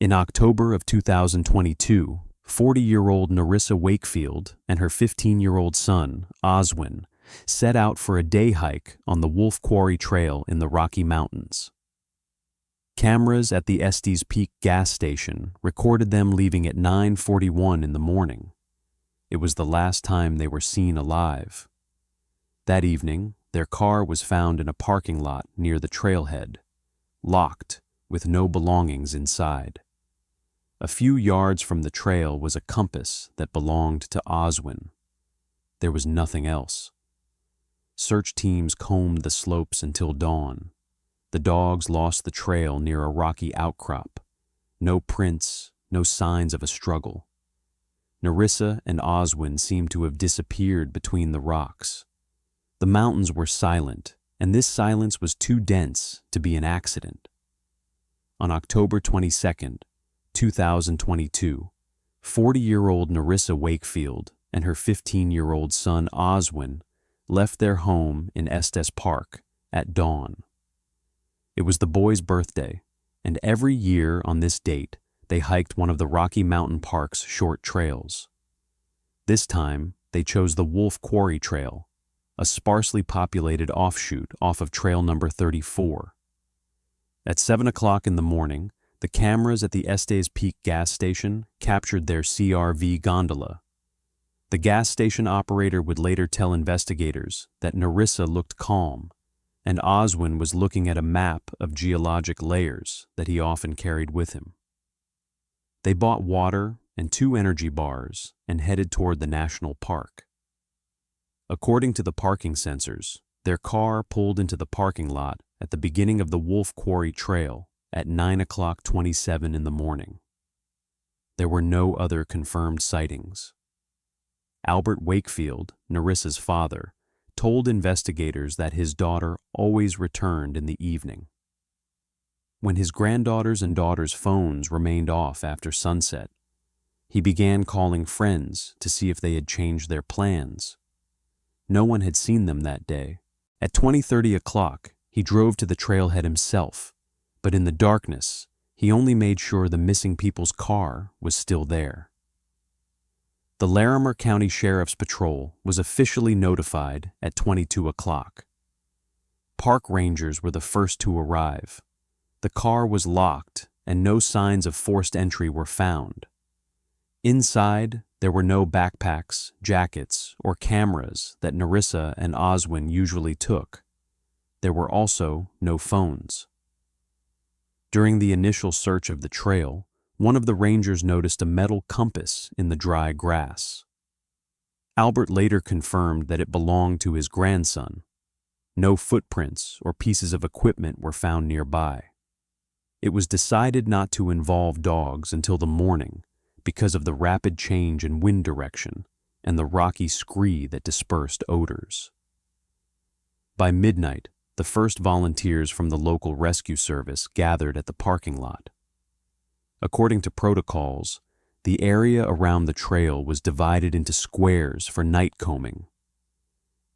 In October of 2022, 40-year-old Nerissa Wakefield and her 15-year-old son, Oswin, set out for a day hike on the Wolf Quarry Trail in the Rocky Mountains. Cameras at the Estes Peak gas station recorded them leaving at 9:41 in the morning. It was the last time they were seen alive. That evening, their car was found in a parking lot near the trailhead, locked, with no belongings inside. A few yards from the trail was a compass that belonged to Oswin. There was nothing else. Search teams combed the slopes until dawn. The dogs lost the trail near a rocky outcrop. No prints, no signs of a struggle. Nerissa and Oswin seemed to have disappeared between the rocks. The mountains were silent, and this silence was too dense to be an accident. On October 22, 2022, 40-year-old Nerissa Wakefield and her 15-year-old son Oswin left their home in Estes Park at dawn. It was the boy's birthday, and every year on this date, they hiked one of the Rocky Mountain Park's short trails. This time, they chose the Wolf Quarry Trail, a sparsely populated offshoot off of trail number 34. At 7 o'clock in the morning, the cameras at the Estes Peak gas station captured their CRV gondola. The gas station operator would later tell investigators that Nerissa looked calm, and Oswin was looking at a map of geologic layers that he often carried with him. They bought water and 2 energy bars and headed toward the national park. According to the parking sensors, their car pulled into the parking lot at the beginning of the Wolf Quarry Trail at 9:27 in the morning. There were no other confirmed sightings. Albert Wakefield, Nerissa's father, told investigators that his daughter always returned in the evening. When his granddaughters and daughters' phones remained off after sunset, he began calling friends to see if they had changed their plans. No one had seen them that day. At 20:30 o'clock, he drove to the trailhead himself, but in the darkness, he only made sure the missing people's car was still there. The Larimer County Sheriff's Patrol was officially notified at 22 o'clock. Park rangers were the first to arrive. The car was locked, and no signs of forced entry were found. Inside, there were no backpacks, jackets, or cameras that Nerissa and Oswin usually took. There were also no phones. During the initial search of the trail, one of the rangers noticed a metal compass in the dry grass. Albert later confirmed that it belonged to his grandson. No footprints or pieces of equipment were found nearby. It was decided not to involve dogs until the morning because of the rapid change in wind direction and the rocky scree that dispersed odors. By midnight, the first volunteers from the local rescue service gathered at the parking lot. According to protocols, the area around the trail was divided into squares for night combing.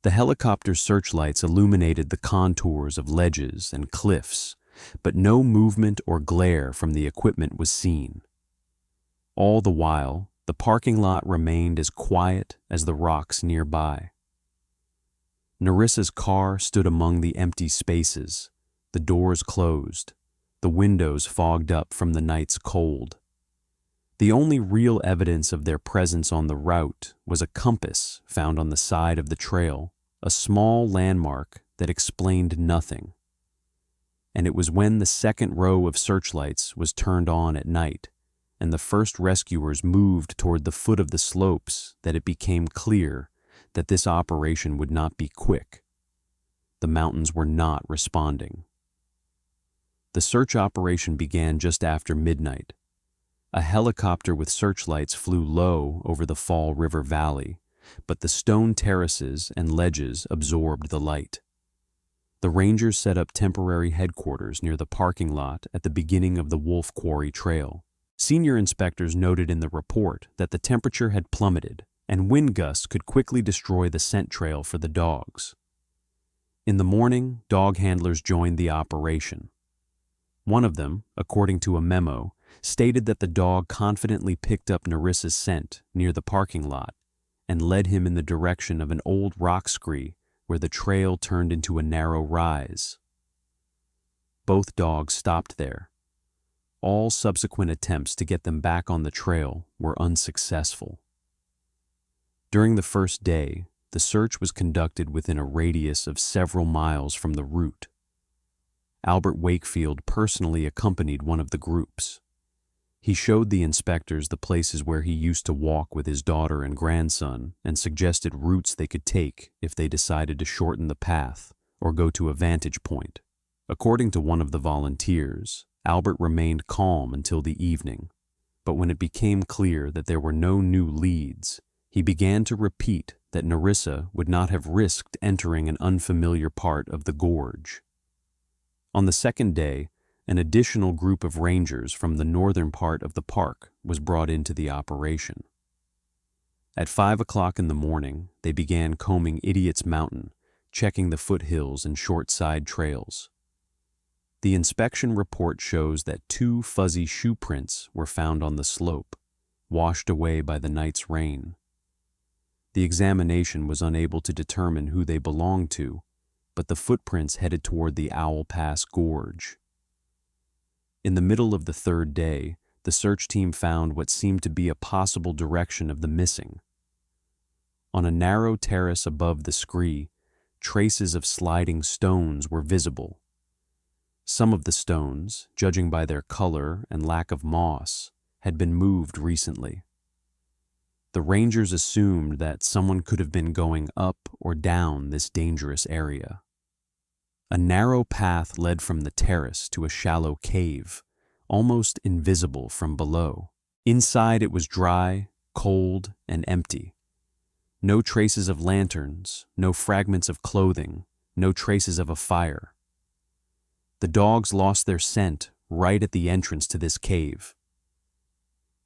The helicopter's searchlights illuminated the contours of ledges and cliffs, but no movement or glare from the equipment was seen. All the while, the parking lot remained as quiet as the rocks nearby. Nerissa's car stood among the empty spaces, the doors closed, the windows fogged up from the night's cold. The only real evidence of their presence on the route was a compass found on the side of the trail, a small landmark that explained nothing. And it was when the second row of searchlights was turned on at night and the first rescuers moved toward the foot of the slopes that it became clear that this operation would not be quick. The mountains were not responding. The search operation began just after midnight. A helicopter with searchlights flew low over the Fall River Valley, but the stone terraces and ledges absorbed the light. The rangers set up temporary headquarters near the parking lot at the beginning of the Wolf Quarry Trail. Senior inspectors noted in the report that the temperature had plummeted and wind gusts could quickly destroy the scent trail for the dogs. In the morning, dog handlers joined the operation. One of them, according to a memo, stated that the dog confidently picked up Nerissa's scent near the parking lot and led him in the direction of an old rock scree where the trail turned into a narrow rise. Both dogs stopped there. All subsequent attempts to get them back on the trail were unsuccessful. During the first day, the search was conducted within a radius of several miles from the route. Albert Wakefield personally accompanied one of the groups. He showed the inspectors the places where he used to walk with his daughter and grandson and suggested routes they could take if they decided to shorten the path or go to a vantage point. According to one of the volunteers, Albert remained calm until the evening, but when it became clear that there were no new leads, he began to repeat that Nerissa would not have risked entering an unfamiliar part of the gorge. On the second day, an additional group of rangers from the northern part of the park was brought into the operation. At 5 o'clock in the morning, they began combing Idiot's Mountain, checking the foothills and short side trails. The inspection report shows that 2 fuzzy shoe prints were found on the slope, washed away by the night's rain. The examination was unable to determine who they belonged to, but the footprints headed toward the Owl Pass Gorge. In the middle of the third day, the search team found what seemed to be a possible direction of the missing. On a narrow terrace above the scree, traces of sliding stones were visible. Some of the stones, judging by their color and lack of moss, had been moved recently. The rangers assumed that someone could have been going up or down this dangerous area. A narrow path led from the terrace to a shallow cave, almost invisible from below. Inside it was dry, cold, and empty. No traces of lanterns, no fragments of clothing, no traces of a fire. The dogs lost their scent right at the entrance to this cave.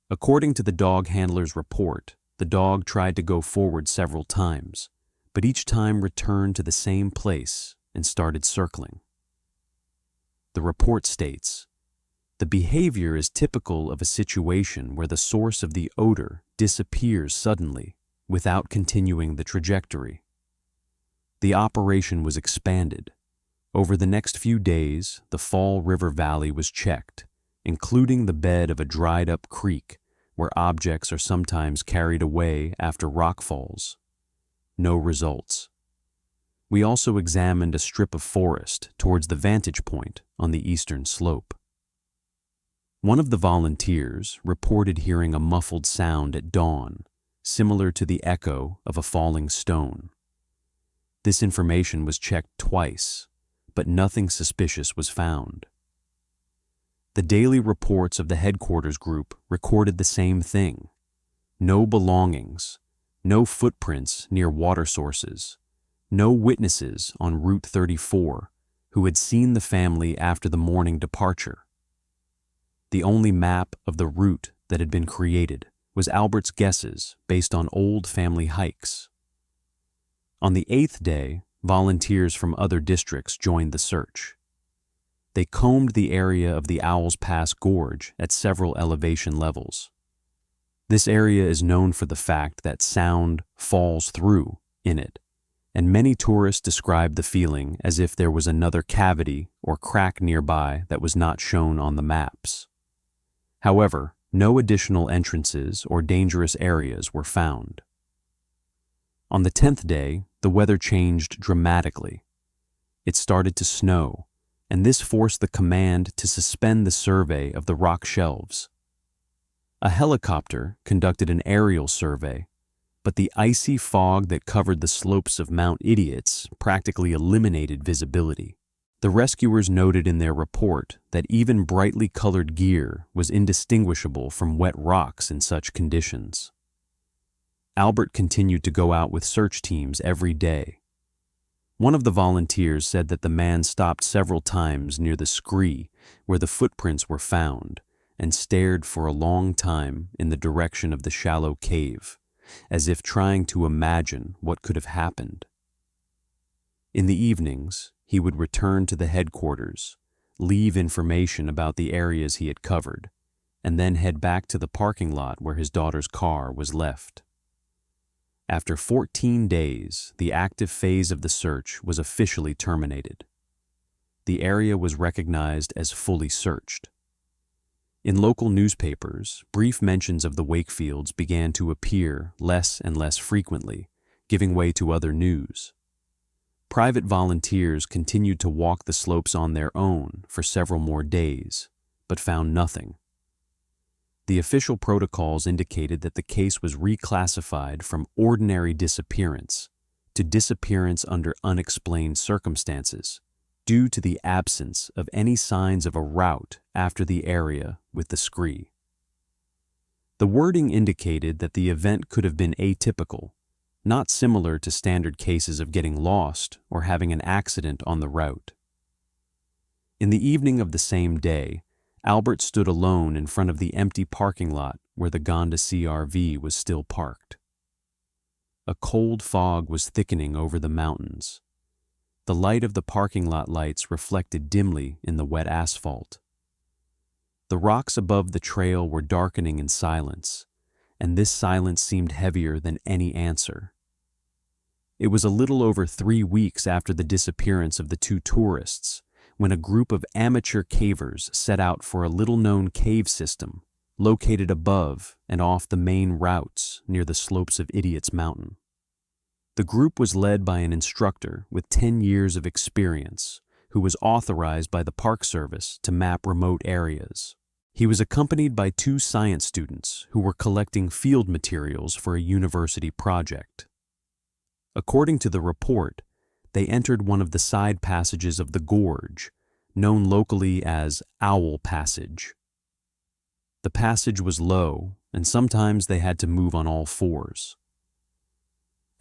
According to the dog handler's report, the dog tried to go forward several times, but each time returned to the same place and started circling. The report states, "The behavior is typical of a situation where the source of the odor disappears suddenly without continuing the trajectory." The operation was expanded. Over the next few days, the Fall River Valley was checked, including the bed of a dried-up creek where objects are sometimes carried away after rock falls. No results. We also examined a strip of forest towards the vantage point on the eastern slope. One of the volunteers reported hearing a muffled sound at dawn, similar to the echo of a falling stone. This information was checked twice, but nothing suspicious was found. The daily reports of the headquarters group recorded the same thing. No belongings, no footprints near water sources, no witnesses on Route 34 who had seen the family after the morning departure. The only map of the route that had been created was Albert's guesses based on old family hikes. On the 8th day, volunteers from other districts joined the search. They combed the area of the Owl's Pass Gorge at several elevation levels. This area is known for the fact that sound falls through in it, and many tourists describe the feeling as if there was another cavity or crack nearby that was not shown on the maps. However, no additional entrances or dangerous areas were found. On the 10th day, the weather changed dramatically. It started to snow, and this forced the command to suspend the survey of the rock shelves. A helicopter conducted an aerial survey, but the icy fog that covered the slopes of Mount Idiots practically eliminated visibility. The rescuers noted in their report that even brightly colored gear was indistinguishable from wet rocks in such conditions. Albert continued to go out with search teams every day. One of the volunteers said that the man stopped several times near the scree where the footprints were found and stared for a long time in the direction of the shallow cave, as if trying to imagine what could have happened. In the evenings, he would return to the headquarters, leave information about the areas he had covered, and then head back to the parking lot where his daughter's car was left. After 14 days, the active phase of the search was officially terminated. The area was recognized as fully searched. In local newspapers, brief mentions of the Wakefields began to appear less and less frequently, giving way to other news. Private volunteers continued to walk the slopes on their own for several more days, but found nothing. The official protocols indicated that the case was reclassified from ordinary disappearance to disappearance under unexplained circumstances, due to the absence of any signs of a route after the area with the scree. The wording indicated that the event could have been atypical, not similar to standard cases of getting lost or having an accident on the route. In the evening of the same day, Albert stood alone in front of the empty parking lot where the Gonda CRV was still parked. A cold fog was thickening over the mountains. The light of the parking lot lights reflected dimly in the wet asphalt. The rocks above the trail were darkening in silence, and this silence seemed heavier than any answer. It was a little over 3 weeks after the disappearance of the 2 tourists when a group of amateur cavers set out for a little-known cave system located above and off the main routes near the slopes of Idiot's Mountain. The group was led by an instructor with 10 years of experience who was authorized by the Park Service to map remote areas. He was accompanied by 2 science students who were collecting field materials for a university project. According to the report, they entered one of the side passages of the gorge, known locally as Owl Passage. The passage was low, and sometimes they had to move on all fours.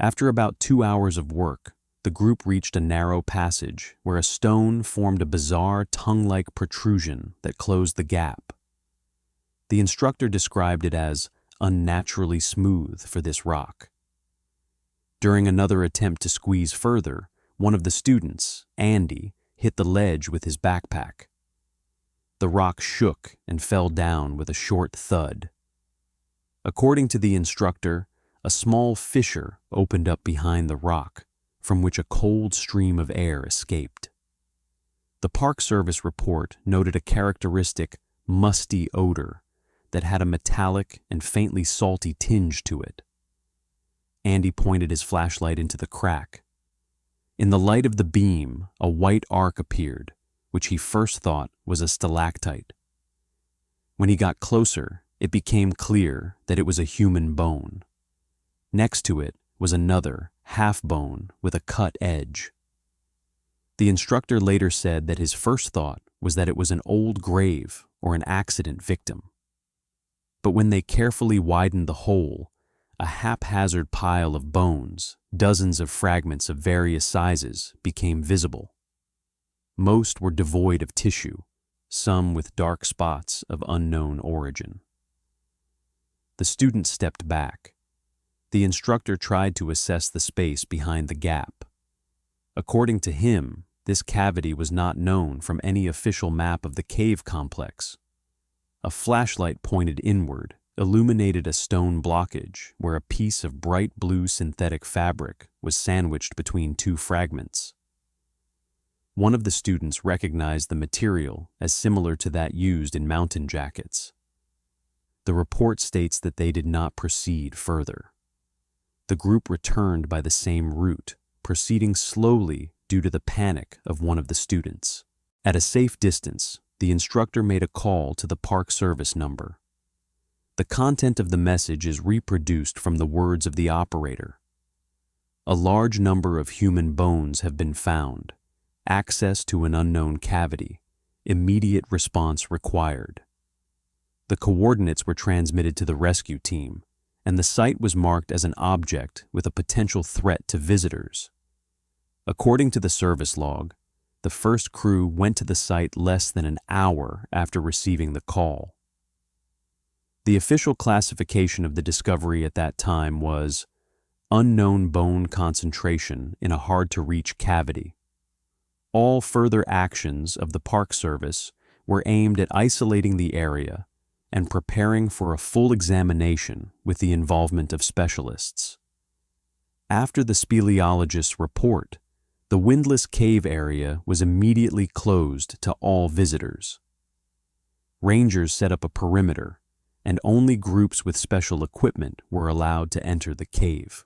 After about 2 hours of work, the group reached a narrow passage where a stone formed a bizarre tongue-like protrusion that closed the gap. The instructor described it as unnaturally smooth for this rock. During another attempt to squeeze further, one of the students, Andy, hit the ledge with his backpack. The rock shook and fell down with a short thud. According to the instructor, a small fissure opened up behind the rock, from which a cold stream of air escaped. The Park Service report noted a characteristic, musty odor that had a metallic and faintly salty tinge to it. Andy pointed his flashlight into the crack. In the light of the beam, a white arc appeared, which he first thought was a stalactite. When he got closer, it became clear that it was a human bone. Next to it was another, half bone with a cut edge. The instructor later said that his first thought was that it was an old grave or an accident victim. But when they carefully widened the hole, a haphazard pile of bones, dozens of fragments of various sizes, became visible. Most were devoid of tissue, some with dark spots of unknown origin. The student stepped back. The instructor tried to assess the space behind the gap. According to him, this cavity was not known from any official map of the cave complex. A flashlight pointed inward illuminated a stone blockage where a piece of bright blue synthetic fabric was sandwiched between 2 fragments. One of the students recognized the material as similar to that used in mountain jackets. The report states that they did not proceed further. The group returned by the same route, proceeding slowly due to the panic of one of the students. At a safe distance, the instructor made a call to the Park Service number. The content of the message is reproduced from the words of the operator. A large number of human bones have been found. Access to an unknown cavity. Immediate response required. The coordinates were transmitted to the rescue team, and the site was marked as an object with a potential threat to visitors. According to the service log, the first crew went to the site less than an hour after receiving the call. The official classification of the discovery at that time was unknown bone concentration in a hard-to-reach cavity. All further actions of the Park Service were aimed at isolating the area and preparing for a full examination with the involvement of specialists. After the speleologist's report, the windless cave area was immediately closed to all visitors. Rangers set up a perimeter, and only groups with special equipment were allowed to enter the cave.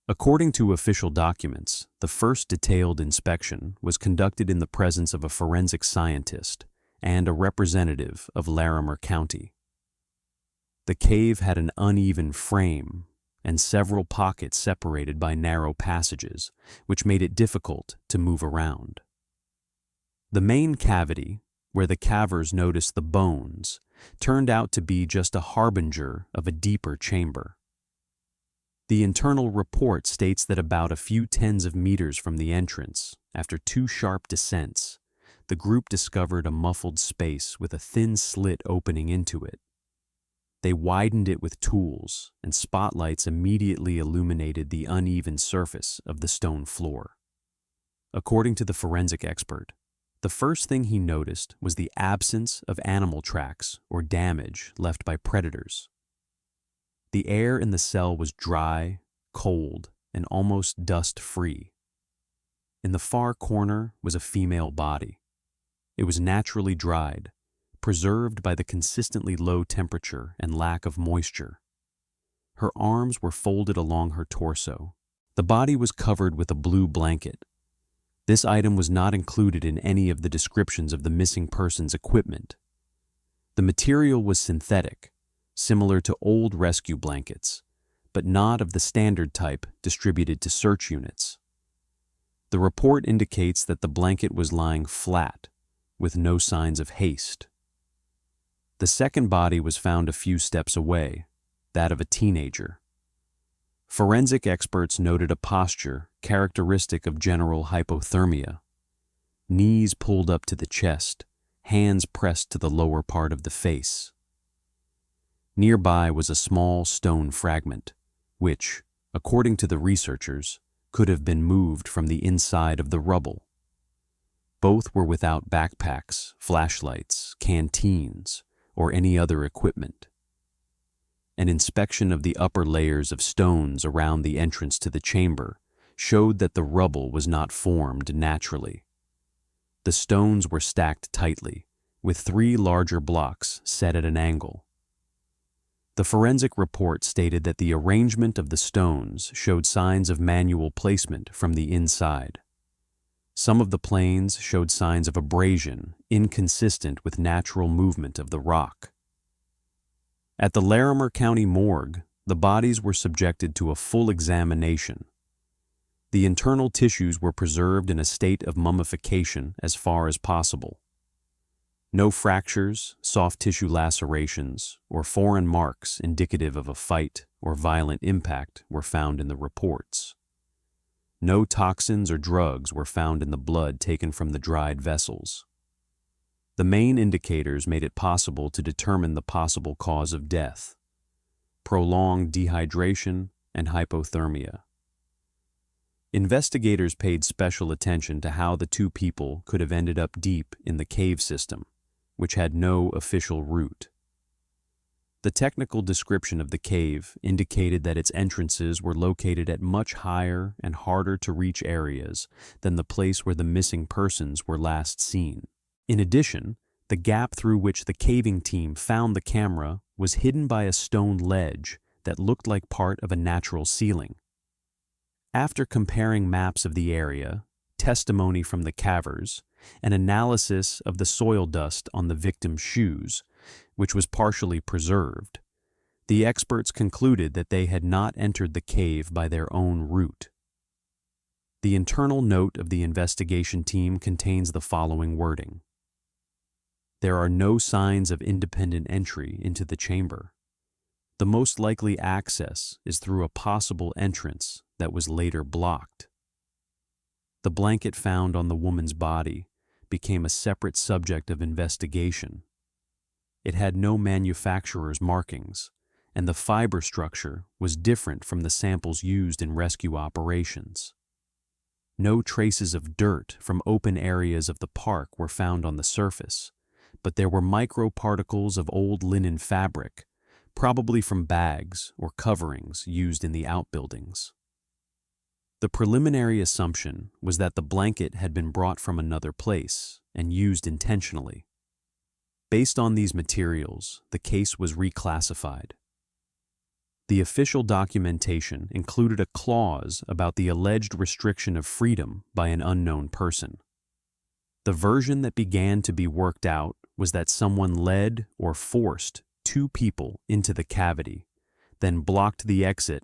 According to official documents, the first detailed inspection was conducted in the presence of a forensic scientist and a representative of Larimer County. The cave had an uneven frame and several pockets separated by narrow passages, which made it difficult to move around. The main cavity, where the cavers noticed the bones, turned out to be just a harbinger of a deeper chamber. The internal report states that about a few tens of meters from the entrance, after 2 sharp descents, the group discovered a muffled space with a thin slit opening into it. They widened it with tools, and spotlights immediately illuminated the uneven surface of the stone floor. According to the forensic expert, the first thing he noticed was the absence of animal tracks or damage left by predators. The air in the cell was dry, cold, and almost dust-free. In the far corner was a female body. It was naturally dried, preserved by the consistently low temperature and lack of moisture. Her arms were folded along her torso. The body was covered with a blue blanket. This item was not included in any of the descriptions of the missing person's equipment. The material was synthetic, similar to old rescue blankets, but not of the standard type distributed to search units. The report indicates that the blanket was lying flat, with no signs of haste. The second body was found a few steps away, that of a teenager. Forensic experts noted a posture characteristic of general hypothermia. Knees pulled up to the chest, hands pressed to the lower part of the face. Nearby was a small stone fragment, which, according to the researchers, could have been moved from the inside of the rubble. Both were without backpacks, flashlights, canteens, or any other equipment. An inspection of the upper layers of stones around the entrance to the chamber showed that the rubble was not formed naturally. The stones were stacked tightly, with 3 larger blocks set at an angle. The forensic report stated that the arrangement of the stones showed signs of manual placement from the inside. Some of the planes showed signs of abrasion, inconsistent with natural movement of the rock. At the Larimer County morgue, the bodies were subjected to a full examination. The internal tissues were preserved in a state of mummification as far as possible. No fractures, soft tissue lacerations, or foreign marks indicative of a fight or violent impact were found in the reports. No toxins or drugs were found in the blood taken from the dried vessels. The main indicators made it possible to determine the possible cause of death: prolonged dehydration and hypothermia. Investigators paid special attention to how the 2 people could have ended up deep in the cave system, which had no official route. The technical description of the cave indicated that its entrances were located at much higher and harder to reach areas than the place where the missing persons were last seen. In addition, the gap through which the caving team found the camera was hidden by a stone ledge that looked like part of a natural ceiling. After comparing maps of the area, testimony from the cavers, and analysis of the soil dust on the victim's shoes, which was partially preserved, the experts concluded that they had not entered the cave by their own route. The internal note of the investigation team contains the following wording: "There are no signs of independent entry into the chamber. The most likely access is through a possible entrance that was later blocked." The blanket found on the woman's body became a separate subject of investigation. It had no manufacturer's markings, and the fiber structure was different from the samples used in rescue operations. No traces of dirt from open areas of the park were found on the surface, but there were microparticles of old linen fabric, probably from bags or coverings used in the outbuildings. The preliminary assumption was that the blanket had been brought from another place and used intentionally. Based on these materials, the case was reclassified. The official documentation included a clause about the alleged restriction of freedom by an unknown person. The version that began to be worked out was that someone led or forced two people into the cavity, then blocked the exit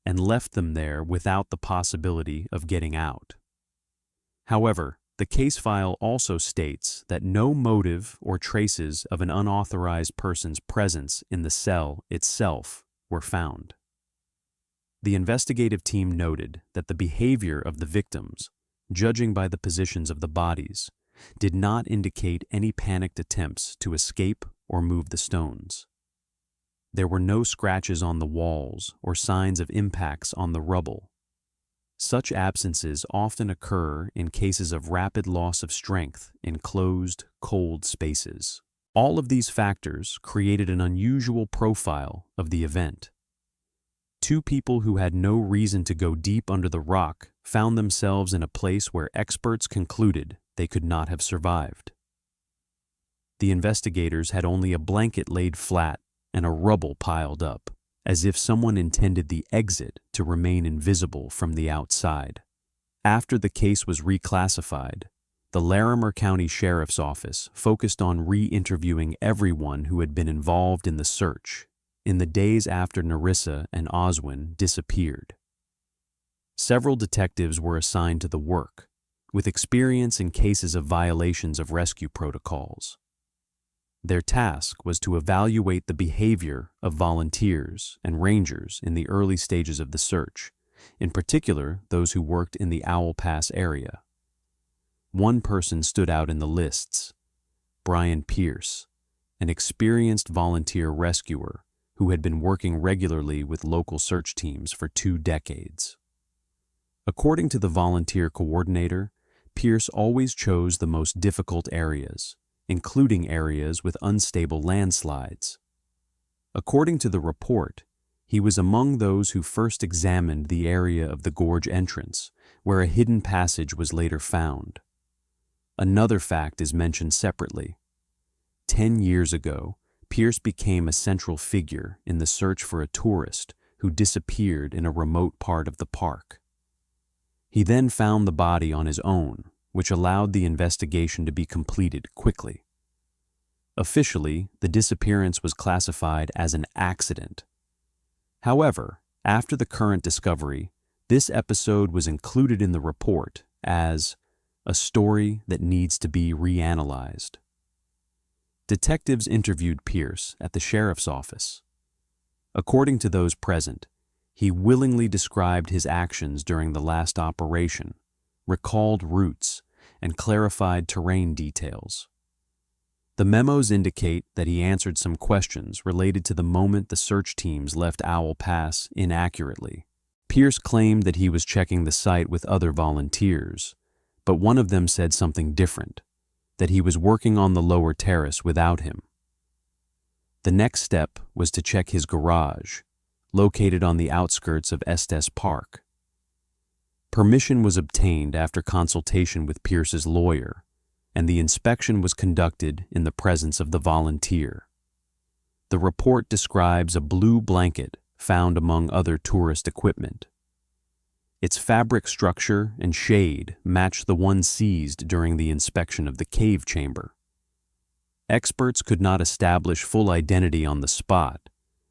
and left them there without the possibility of getting out. However, the case file also states that no motive or traces of an unauthorized person's presence in the cell itself were found. The investigative team noted that the behavior of the victims, judging by the positions of the bodies, did not indicate any panicked attempts to escape or move the stones. There were no scratches on the walls or signs of impacts on the rubble. Such absences often occur in cases of rapid loss of strength in closed, cold spaces. All of these factors created an unusual profile of the event. Two people who had no reason to go deep under the rock found themselves in a place where experts concluded they could not have survived. The investigators had only a blanket laid flat and a rubble piled up, as if someone intended the exit to remain invisible from the outside. After the case was reclassified, the Larimer County Sheriff's Office focused on re-interviewing everyone who had been involved in the search in the days after Nerissa and Oswin disappeared. Several detectives were assigned to the work, with experience in cases of violations of rescue protocols. Their task was to evaluate the behavior of volunteers and rangers in the early stages of the search, in particular those who worked in the Owl Pass area. One person stood out in the lists: Brian Pierce, an experienced volunteer rescuer who had been working regularly with local search teams for 2 decades. According to the volunteer coordinator, Pierce always chose the most difficult areas, including areas with unstable landslides. According to the report, he was among those who first examined the area of the gorge entrance, where a hidden passage was later found. Another fact is mentioned separately. 10 years ago, Pierce became a central figure in the search for a tourist who disappeared in a remote part of the park. He then found the body on his own, which allowed the investigation to be completed quickly. Officially, the disappearance was classified as an accident. However, after the current discovery, this episode was included in the report as a story that needs to be reanalyzed. Detectives interviewed Pierce at the sheriff's office. According to those present, he willingly described his actions during the last operation, recalled routes, and clarified terrain details. The memos indicate that he answered some questions related to the moment the search teams left Owl Pass inaccurately. Pierce claimed that he was checking the site with other volunteers, but one of them said something different, that he was working on the lower terrace without him. The next step was to check his garage, located on the outskirts of Estes Park. Permission was obtained after consultation with Pierce's lawyer, and the inspection was conducted in the presence of the volunteer. The report describes a blue blanket found among other tourist equipment. Its fabric structure and shade matched the one seized during the inspection of the cave chamber. Experts could not establish full identity on the spot,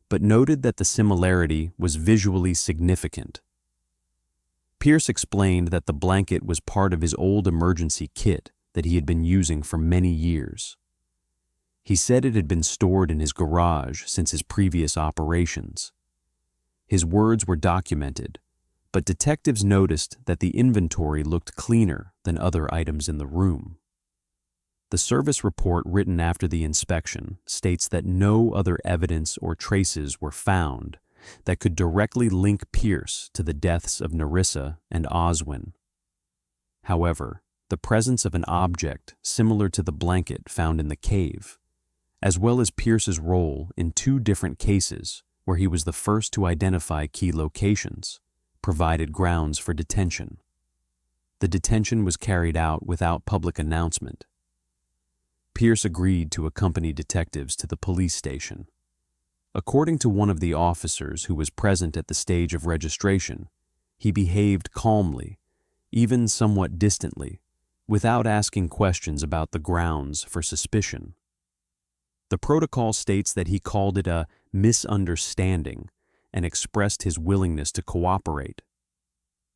but noted that the similarity was visually significant. Pierce explained that the blanket was part of his old emergency kit that he had been using for many years. He said it had been stored in his garage since his previous operations. His words were documented, but detectives noticed that the inventory looked cleaner than other items in the room. The service report written after the inspection states that no other evidence or traces were found that could directly link Pierce to the deaths of Nerissa and Oswin. However, the presence of an object similar to the blanket found in the cave, as well as Pierce's role in two different cases where he was the first to identify key locations, provided grounds for detention. The detention was carried out without public announcement. Pierce agreed to accompany detectives to the police station. According to one of the officers who was present at the stage of registration, he behaved calmly, even somewhat distantly, without asking questions about the grounds for suspicion. The protocol states that he called it a misunderstanding and expressed his willingness to cooperate.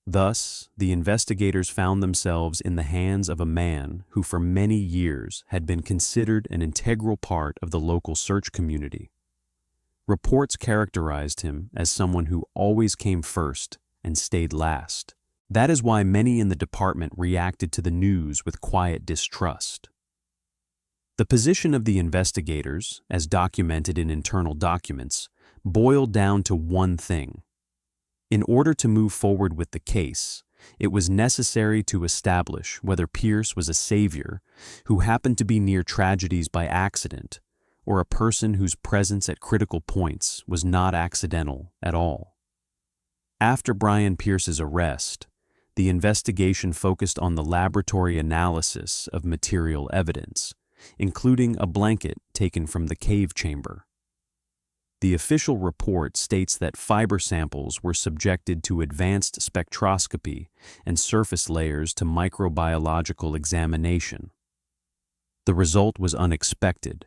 Thus, the investigators found themselves in the hands of a man who for many years had been considered an integral part of the local search community. Reports characterized him as someone who always came first and stayed last. That is why many in the department reacted to the news with quiet distrust. The position of the investigators, as documented in internal documents, boiled down to one thing. In order to move forward with the case, it was necessary to establish whether Pierce was a savior who happened to be near tragedies by accident, or a person whose presence at critical points was not accidental at all. After Brian Pierce's arrest, the investigation focused on the laboratory analysis of material evidence, including a blanket taken from the cave chamber. The official report states that fiber samples were subjected to advanced spectroscopy and surface layers to microbiological examination. The result was unexpected.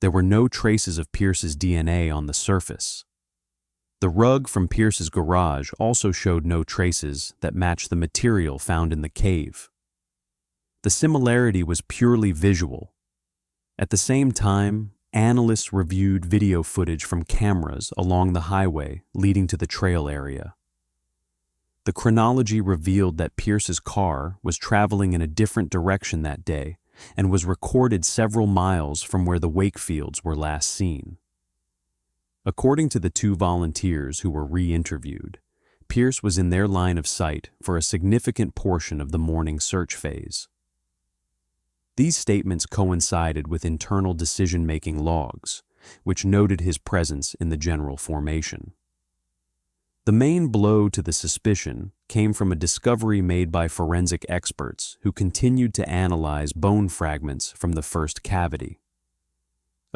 There were no traces of Pierce's DNA on the surface. The rug from Pierce's garage also showed no traces that matched the material found in the cave. The similarity was purely visual. At the same time, analysts reviewed video footage from cameras along the highway leading to the trail area. The chronology revealed that Pierce's car was traveling in a different direction that day and was recorded several miles from where the Wakefields were last seen. According to the two volunteers who were re-interviewed, Pierce was in their line of sight for a significant portion of the morning search phase. These statements coincided with internal decision-making logs, which noted his presence in the general formation. The main blow to the suspicion came from a discovery made by forensic experts who continued to analyze bone fragments from the first cavity.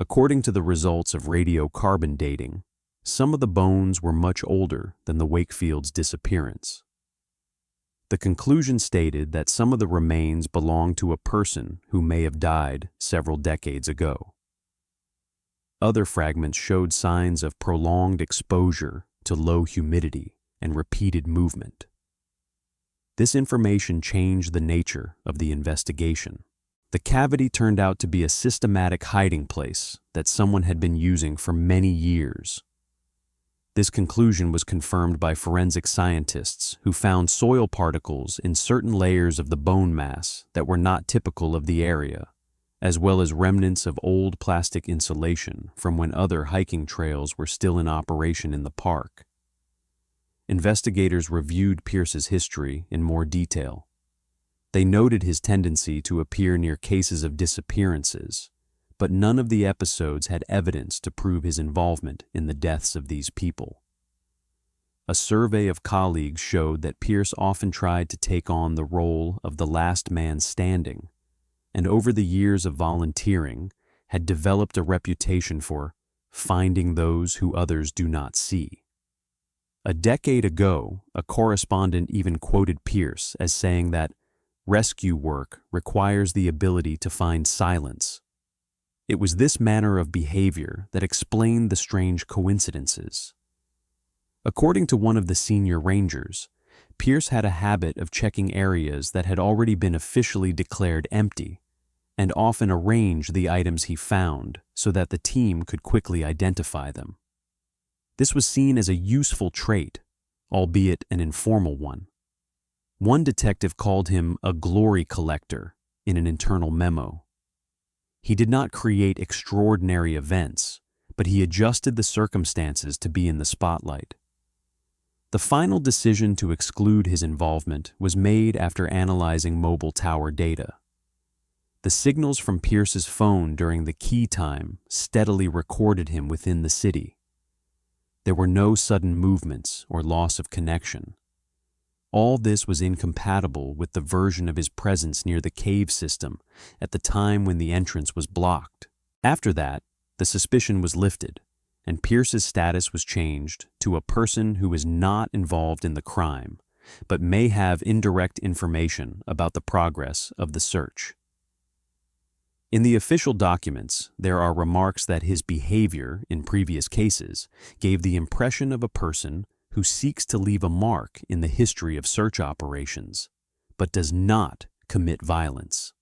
According to the results of radiocarbon dating, some of the bones were much older than the Wakefield's disappearance. The conclusion stated that some of the remains belonged to a person who may have died several decades ago. Other fragments showed signs of prolonged exposure to low humidity and repeated movement. This information changed the nature of the investigation. The cavity turned out to be a systematic hiding place that someone had been using for many years. This conclusion was confirmed by forensic scientists who found soil particles in certain layers of the bone mass that were not typical of the area, as well as remnants of old plastic insulation from when other hiking trails were still in operation in the park. Investigators reviewed Pierce's history in more detail. They noted his tendency to appear near cases of disappearances, but none of the episodes had evidence to prove his involvement in the deaths of these people. A survey of colleagues showed that Pierce often tried to take on the role of the last man standing, and over the years of volunteering had developed a reputation for finding those who others do not see. A decade ago, a correspondent even quoted Pierce as saying that rescue work requires the ability to find silence. It was this manner of behavior that explained the strange coincidences. According to one of the senior rangers, Pierce had a habit of checking areas that had already been officially declared empty, and often arranged the items he found so that the team could quickly identify them. This was seen as a useful trait, albeit an informal one. One detective called him a glory collector in an internal memo. He did not create extraordinary events, but he adjusted the circumstances to be in the spotlight. The final decision to exclude his involvement was made after analyzing mobile tower data. The signals from Pierce's phone during the key time steadily recorded him within the city. There were no sudden movements or loss of connection. All this was incompatible with the version of his presence near the cave system at the time when the entrance was blocked. After that, the suspicion was lifted, and Pierce's status was changed to a person who is not involved in the crime, but may have indirect information about the progress of the search. In the official documents, there are remarks that his behavior in previous cases gave the impression of a person who seeks to leave a mark in the history of search operations, but does not commit violence.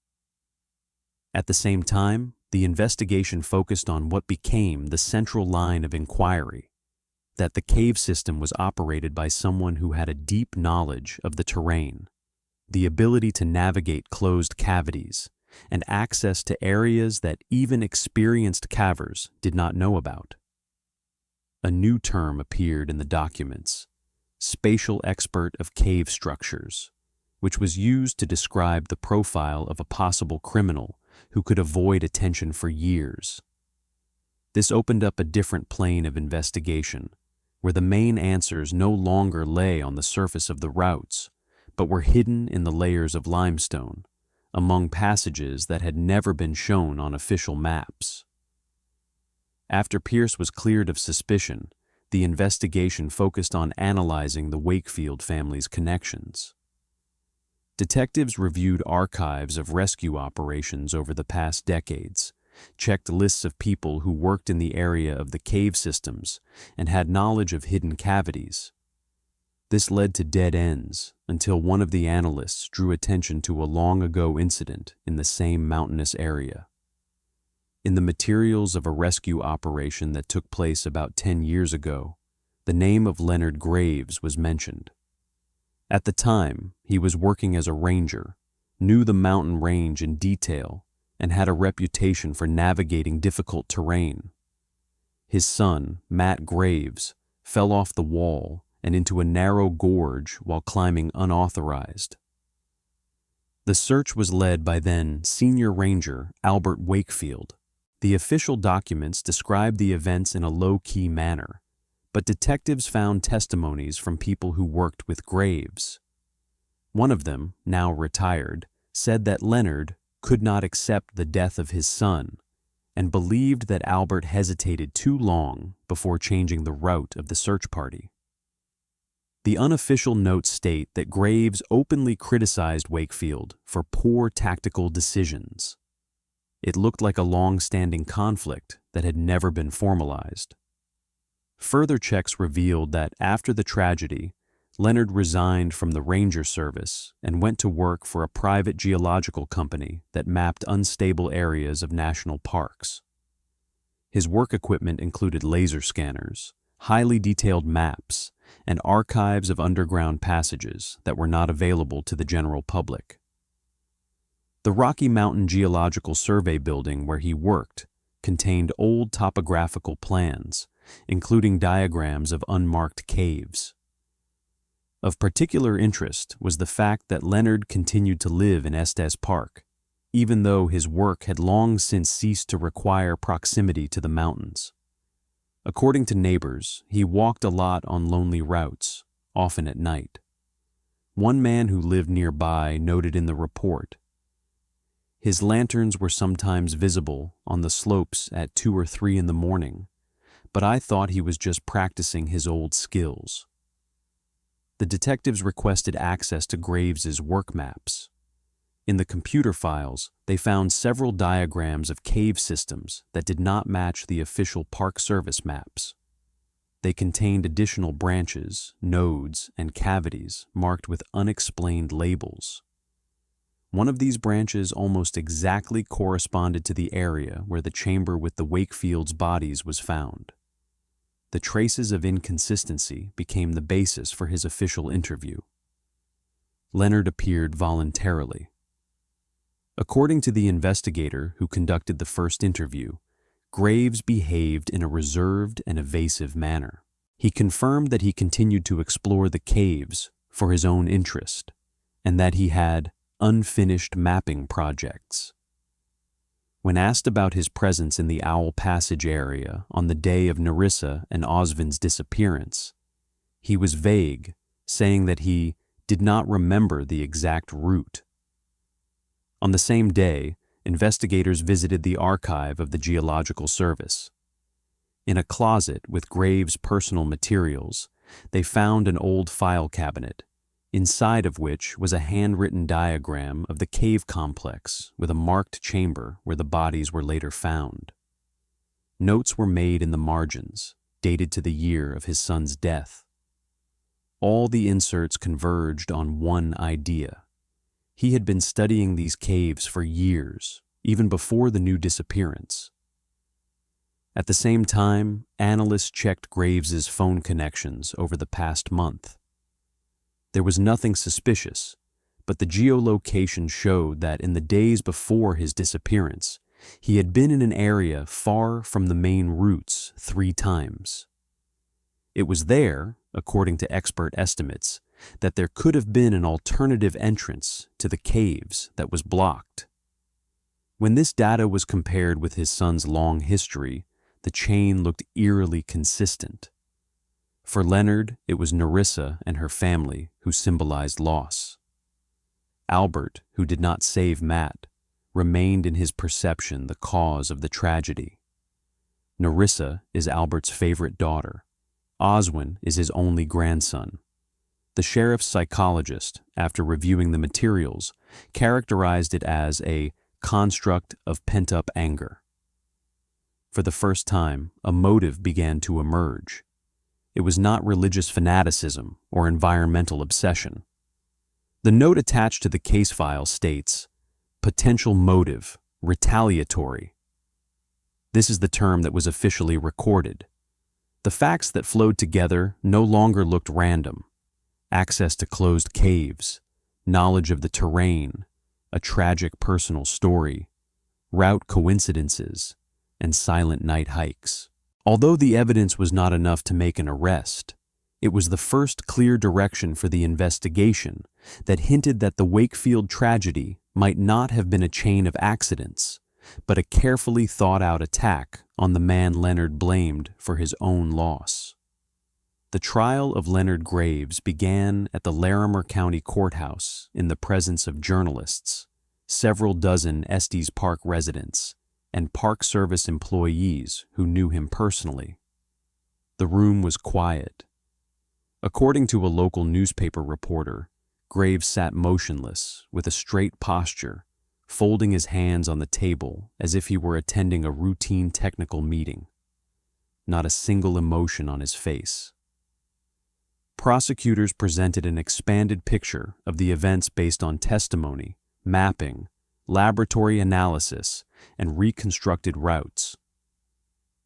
At the same time, the investigation focused on what became the central line of inquiry, that the cave system was operated by someone who had a deep knowledge of the terrain, the ability to navigate closed cavities, and access to areas that even experienced cavers did not know about. A new term appeared in the documents, spatial expert of cave structures, which was used to describe the profile of a possible criminal who could avoid attention for years. This opened up a different plane of investigation, where the main answers no longer lay on the surface of the routes, but were hidden in the layers of limestone, among passages that had never been shown on official maps. After Pierce was cleared of suspicion, the investigation focused on analyzing the Wakefield family's connections. Detectives reviewed archives of rescue operations over the past decades, checked lists of people who worked in the area of the cave systems and had knowledge of hidden cavities. This led to dead ends until one of the analysts drew attention to a long-ago incident in the same mountainous area. In the materials of a rescue operation that took place about 10 years ago, the name of Leonard Greyves was mentioned. At the time, he was working as a ranger, knew the mountain range in detail, and had a reputation for navigating difficult terrain. His son, Matt Greyves, fell off the wall and into a narrow gorge while climbing unauthorized. The search was led by then Senior Ranger Albert Wakefield. The official documents described the events in a low-key manner, but detectives found testimonies from people who worked with Greyves. One of them, now retired, said that Leonard could not accept the death of his son and believed that Albert hesitated too long before changing the route of the search party. The unofficial notes state that Greyves openly criticized Wakefield for poor tactical decisions. It looked like a long-standing conflict that had never been formalized. Further checks revealed that after the tragedy, Leonard resigned from the ranger service and went to work for a private geological company that mapped unstable areas of national parks. His work equipment included laser scanners, highly detailed maps, and archives of underground passages that were not available to the general public. The Rocky Mountain Geological Survey building where he worked contained old topographical plans, including diagrams of unmarked caves. Of particular interest was the fact that Leonard continued to live in Estes Park, even though his work had long since ceased to require proximity to the mountains. According to neighbors, he walked a lot on lonely routes, often at night. One man who lived nearby noted in the report, "His lanterns were sometimes visible on the slopes at 2 or 3 in the morning, but I thought he was just practicing his old skills." The detectives requested access to Graves's work maps. In the computer files, they found several diagrams of cave systems that did not match the official Park Service maps. They contained additional branches, nodes, and cavities marked with unexplained labels. One of these branches almost exactly corresponded to the area where the chamber with the Wakefield's bodies was found. The traces of inconsistency became the basis for his official interview. Leonard appeared voluntarily. According to the investigator who conducted the first interview, Greyves behaved in a reserved and evasive manner. He confirmed that he continued to explore the caves for his own interest, and that he had unfinished mapping projects. When asked about his presence in the Owl Passage area on the day of Nerissa and Oswin's disappearance, he was vague, saying that he did not remember the exact route. On the same day, investigators visited the archive of the Geological Service. In a closet with Greyves' personal materials, they found an old file cabinet, inside of which was a handwritten diagram of the cave complex with a marked chamber where the bodies were later found. Notes were made in the margins, dated to the year of his son's death. All the inserts converged on one idea. He had been studying these caves for years, even before the new disappearance. At the same time, analysts checked Greyves' phone connections over the past month. There was nothing suspicious, but the geolocation showed that in the days before his disappearance, he had been in an area far from the main routes 3 times. It was there, according to expert estimates, that there could have been an alternative entrance to the caves that was blocked. When this data was compared with his son's long history, the chain looked eerily consistent. For Leonard, it was Nerissa and her family who symbolized loss. Albert, who did not save Matt, remained in his perception the cause of the tragedy. Nerissa is Albert's favorite daughter. Oswin is his only grandson. The sheriff's psychologist, after reviewing the materials, characterized it as a construct of pent-up anger. For the first time, a motive began to emerge. It was not religious fanaticism or environmental obsession. The note attached to the case file states, "Potential motive, retaliatory." This is the term that was officially recorded. The facts that flowed together no longer looked random. Access to closed caves, knowledge of the terrain, a tragic personal story, route coincidences, and silent night hikes. Although the evidence was not enough to make an arrest, it was the first clear direction for the investigation that hinted that the Wakefield tragedy might not have been a chain of accidents, but a carefully thought-out attack on the man Leonard blamed for his own loss. The trial of Leonard Greyves began at the Larimer County Courthouse in the presence of journalists, several dozen Estes Park residents, and Park Service employees who knew him personally. The room was quiet. According to a local newspaper reporter, Greyves sat motionless with a straight posture, folding his hands on the table as if he were attending a routine technical meeting. Not a single emotion on his face. Prosecutors presented an expanded picture of the events based on testimony, mapping, laboratory analysis, and reconstructed routes.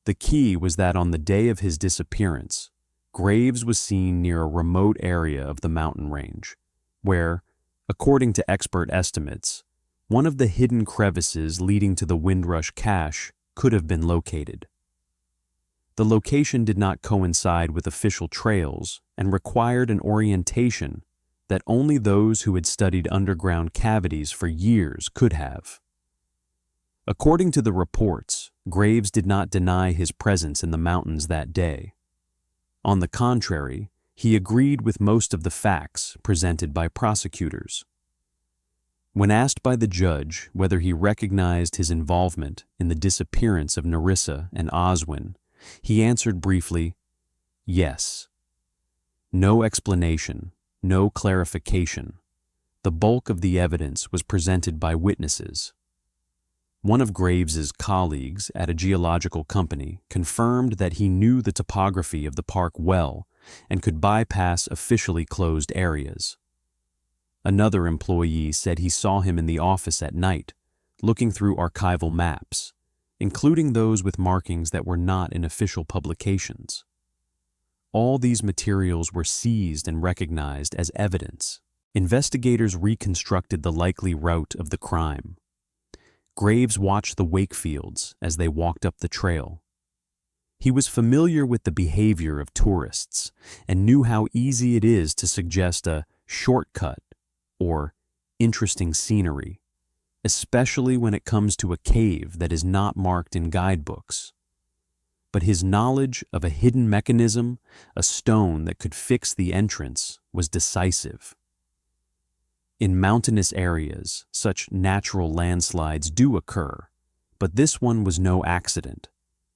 The key was that on the day of his disappearance, Greyves was seen near a remote area of the mountain range, where, according to expert estimates, one of the hidden crevices leading to the Windrush cache could have been located. The location did not coincide with official trails and required an orientation that only those who had studied underground cavities for years could have. According to the reports, Greyves did not deny his presence in the mountains that day. On the contrary, he agreed with most of the facts presented by prosecutors. When asked by the judge whether he recognized his involvement in the disappearance of Nerissa and Oswin, he answered briefly, "Yes." No explanation, no clarification. The bulk of the evidence was presented by witnesses. One of Greyves' colleagues at a geological company confirmed that he knew the topography of the park well and could bypass officially closed areas. Another employee said he saw him in the office at night, looking through archival maps, including those with markings that were not in official publications. All these materials were seized and recognized as evidence. Investigators reconstructed the likely route of the crime. Greyves watched the Wakefields as they walked up the trail. He was familiar with the behavior of tourists and knew how easy it is to suggest a shortcut or interesting scenery, especially when it comes to a cave that is not marked in guidebooks. But his knowledge of a hidden mechanism, a stone that could fix the entrance, was decisive. In mountainous areas, such natural landslides do occur, but this one was no accident.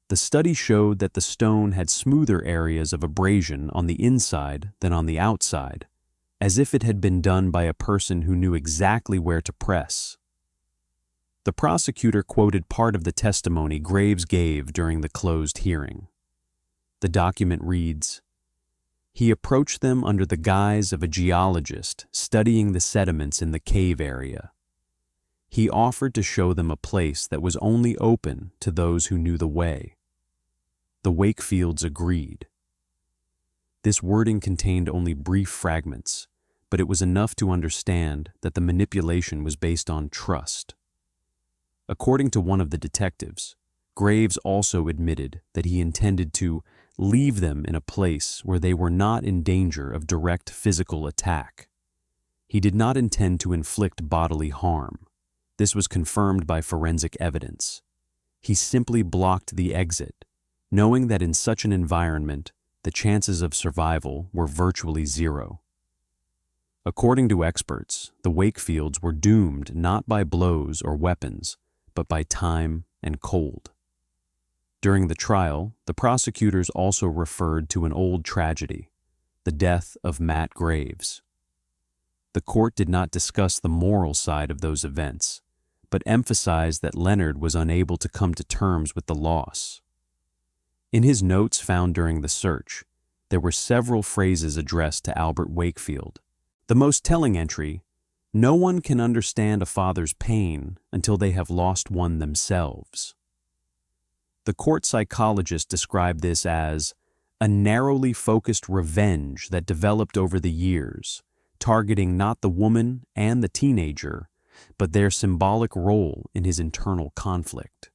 The study showed that the stone had smoother areas of abrasion on the inside than on the outside, as if it had been done by a person who knew exactly where to press. The prosecutor quoted part of the testimony Greyves gave during the closed hearing. The document reads, "He approached them under the guise of a geologist studying the sediments in the cave area. He offered to show them a place that was only open to those who knew the way. The Wakefields agreed." This wording contained only brief fragments, but it was enough to understand that the manipulation was based on trust. According to one of the detectives, Greyves also admitted that he intended to leave them in a place where they were not in danger of direct physical attack. He did not intend to inflict bodily harm. This was confirmed by forensic evidence. He simply blocked the exit, knowing that in such an environment, the chances of survival were virtually zero. According to experts, the Wakefields were doomed not by blows or weapons, but by time and cold. During the trial, the prosecutors also referred to an old tragedy, the death of Matt Greyves. The court did not discuss the moral side of those events, but emphasized that Leonard was unable to come to terms with the loss. In his notes found during the search, there were several phrases addressed to Albert Wakefield. The most telling entry, "No one can understand a father's pain until they have lost one themselves." The court psychologist described this as a narrowly focused revenge that developed over the years, targeting not the woman and the teenager, but their symbolic role in his internal conflict.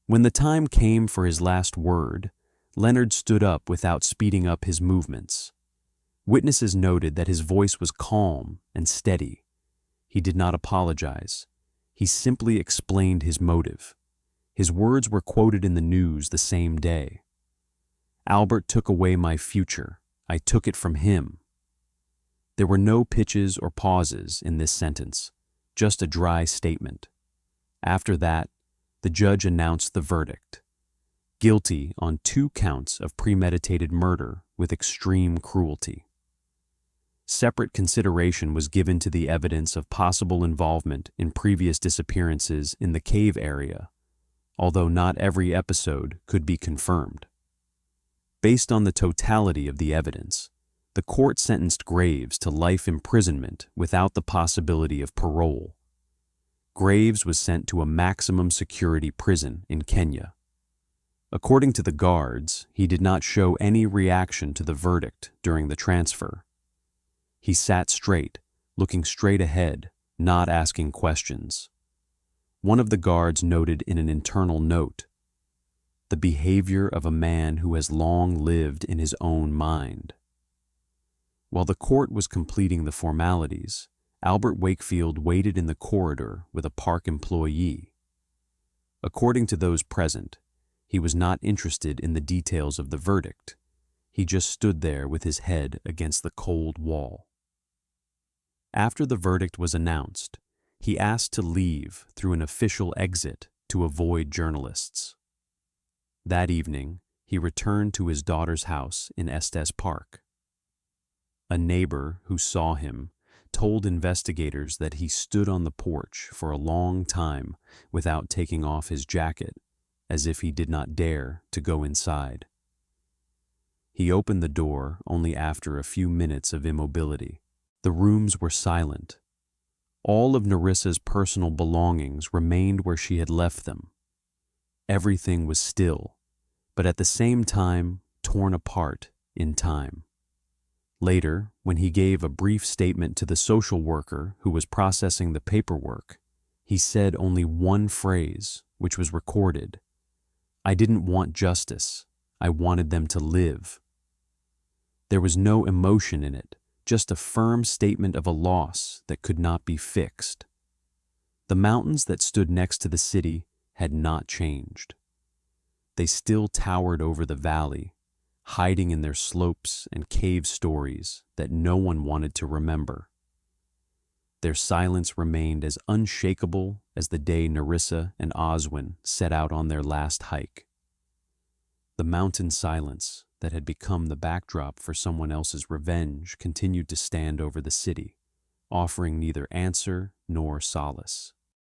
When the time came for his last word, Leonard stood up without speeding up his movements. Witnesses noted that his voice was calm and steady. He did not apologize. He simply explained his motive. His words were quoted in the news the same day. "Albert took away my future. I took it from him." There were no pitches or pauses in this sentence, just a dry statement. After that, the judge announced the verdict: guilty on 2 counts of premeditated murder with extreme cruelty. Separate consideration was given to the evidence of possible involvement in previous disappearances in the cave area, although not every episode could be confirmed. Based on the totality of the evidence, the court sentenced Greyves to life imprisonment without the possibility of parole. Greyves was sent to a maximum security prison in Kenya. According to the guards, he did not show any reaction to the verdict during the transfer. He sat straight, looking straight ahead, not asking questions. One of the guards noted in an internal note, "The behavior of a man who has long lived in his own mind." While the court was completing the formalities, Albert Wakefield waited in the corridor with a park employee. According to those present, he was not interested in the details of the verdict. He just stood there with his head against the cold wall. After the verdict was announced, he asked to leave through an official exit to avoid journalists. That evening, he returned to his daughter's house in Estes Park. A neighbor who saw him told investigators that he stood on the porch for a long time without taking off his jacket, as if he did not dare to go inside. He opened the door only after a few minutes of immobility. The rooms were silent. All of Nerissa's personal belongings remained where she had left them. Everything was still, but at the same time torn apart in time. Later, when he gave a brief statement to the social worker who was processing the paperwork, he said only one phrase, which was recorded: I didn't want justice. I wanted them to live. There was no emotion in it, just a firm statement of a loss that could not be fixed. The mountains that stood next to the city had not changed. They still towered over the valley, hiding in their slopes and cave stories that no one wanted to remember. Their silence remained as unshakable as the day Nerissa and Oswin set out on their last hike. The mountain silence that had become the backdrop for someone else's revenge continued to stand over the city, offering neither answer nor solace.